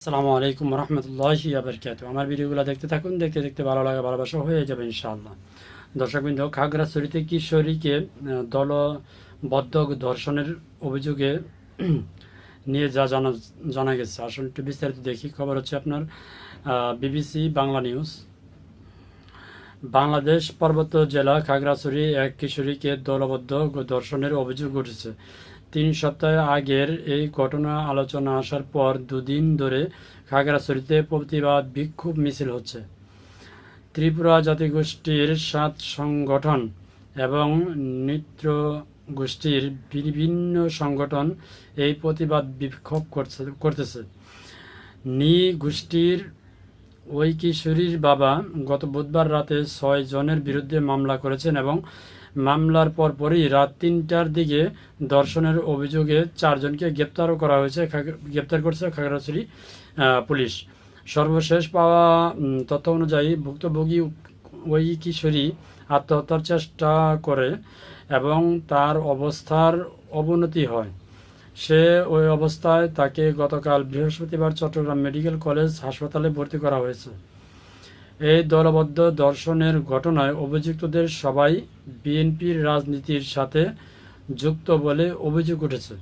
আসসালামু আলাইকুম রহমতুল্লাহি বারকাতুহু। আমার ভিডিওগুলো দেখতে থাকুন, দেখতে দেখতে ভালো লাগা ভালোবাসা হয়ে যাবে ইনশাআল্লাহ। দর্শকবৃন্দ, খাগড়াছড়িতে কিশোরীকে দলবদ্ধ ধর্ষণের অভিযোগে নিয়ে যা জানা গেছে, আসলে একটু বিস্তারিত দেখি। খবর হচ্ছে আপনার বিবিসি বাংলা নিউজ। বাংলাদেশ পার্বত্য জেলা খাগড়াছড়ি এক কিশোরীকে দলবদ্ধ ধর্ষণের অভিযোগ উঠেছে। 3 সপ্তাহ আগের এই ঘটনা আলোচনা আসার পর দুদিন ধরে খাগড়াছড়িতে প্রতিবাদ বিক্ষোভ মিছিল হচ্ছে। ত্রিপুরা জাতিগোষ্ঠীর 7 সংগঠন এবং নৃত্য গোষ্ঠীর বিভিন্ন সংগঠন এই প্রতিবাদ বিক্ষোভ করতেছে। নি গোষ্ঠীর ওই কিশোরীর বাবা গত বুধবার রাতে 6 জনের বিরুদ্ধে মামলা করেছেন এবং মামলার পরপরই রাত 3টার দিকে ধর্ষণের অভিযোগে 4 জনকে গ্রেপ্তার করছে খাগড়াছড়ি পুলিশ। সর্বশেষ পাওয়া তথ্য অনুযায়ী ভুক্তভোগী ওই কিশোরী আত্মহত্যার চেষ্টা করে এবং তার অবস্থার অবনতি হয়। সে ওই অবস্থায় তাকে গতকাল বৃহস্পতিবার চট্টগ্রাম মেডিকেল কলেজ হাসপাতালে ভর্তি করা হয়েছে। এই দলবদ্ধ ধর্ষণের ঘটনায় অভিযুক্তদের সবাই বিএনপির রাজনীতির সাথে যুক্ত বলে অভিযোগ উঠেছে।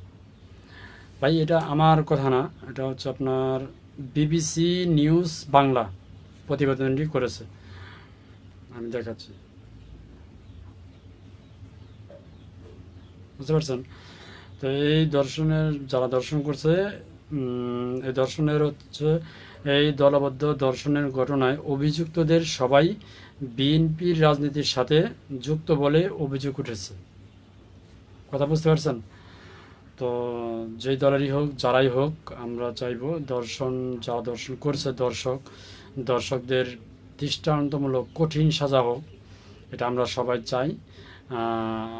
ভাই, এটা আমার কথা না, এটা হচ্ছে আপনার বিবিসি নিউজ বাংলা প্রতিবেদনটি করেছে। আমি দেখাচ্ছি, বুঝতে পারছেন? তো এই যারা দর্শন করছে, এই দর্শনের হচ্ছে এই দলবদ্ধ ধর্ষণের ঘটনায় অভিযুক্তদের সবাই বিএনপির রাজনীতির সাথে যুক্ত বলে অভিযোগ উঠেছে। কথা বুঝতে পারছেন? তো যেই দলেরই হোক, যারাই হোক, আমরা চাইব যারা দর্শন করছে দর্শকদের দৃষ্টান্তমূলক কঠিন সাজা হোক, এটা আমরা সবাই চাই।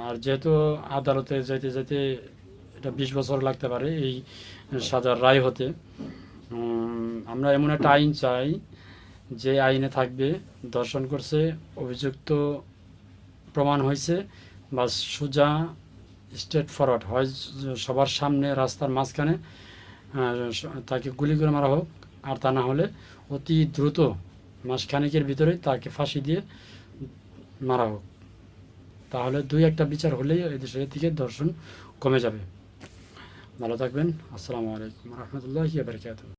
আর যেহেতু আদালতে যেতে যেতে এটা 20 বছর লাগতে পারে এই সাজার রায় হতে, আমরা এমন একটা আইন চাই যে আইনে থাকবে ধর্ষণ করছে, অভিযুক্ত প্রমাণ হয়েছে, বা সোজা স্ট্রেট ফরওয়ার্ড হয়, সবার সামনে রাস্তার মাঝখানে তাকে গুলি করে মারা হোক, আর তা না হলে অতি দ্রুত মাসখানেকের ভিতরে তাকে ফাঁসি দিয়ে মারা হোক। তাহলে 2-1টা বিচার হলেই এই দেশের থেকে ধর্ষণ কমে যাবে। ভালো থাকবেন। আসসালামু আলাইকুম রহমতুল্লাহি ওয়া বারাকাতুহু।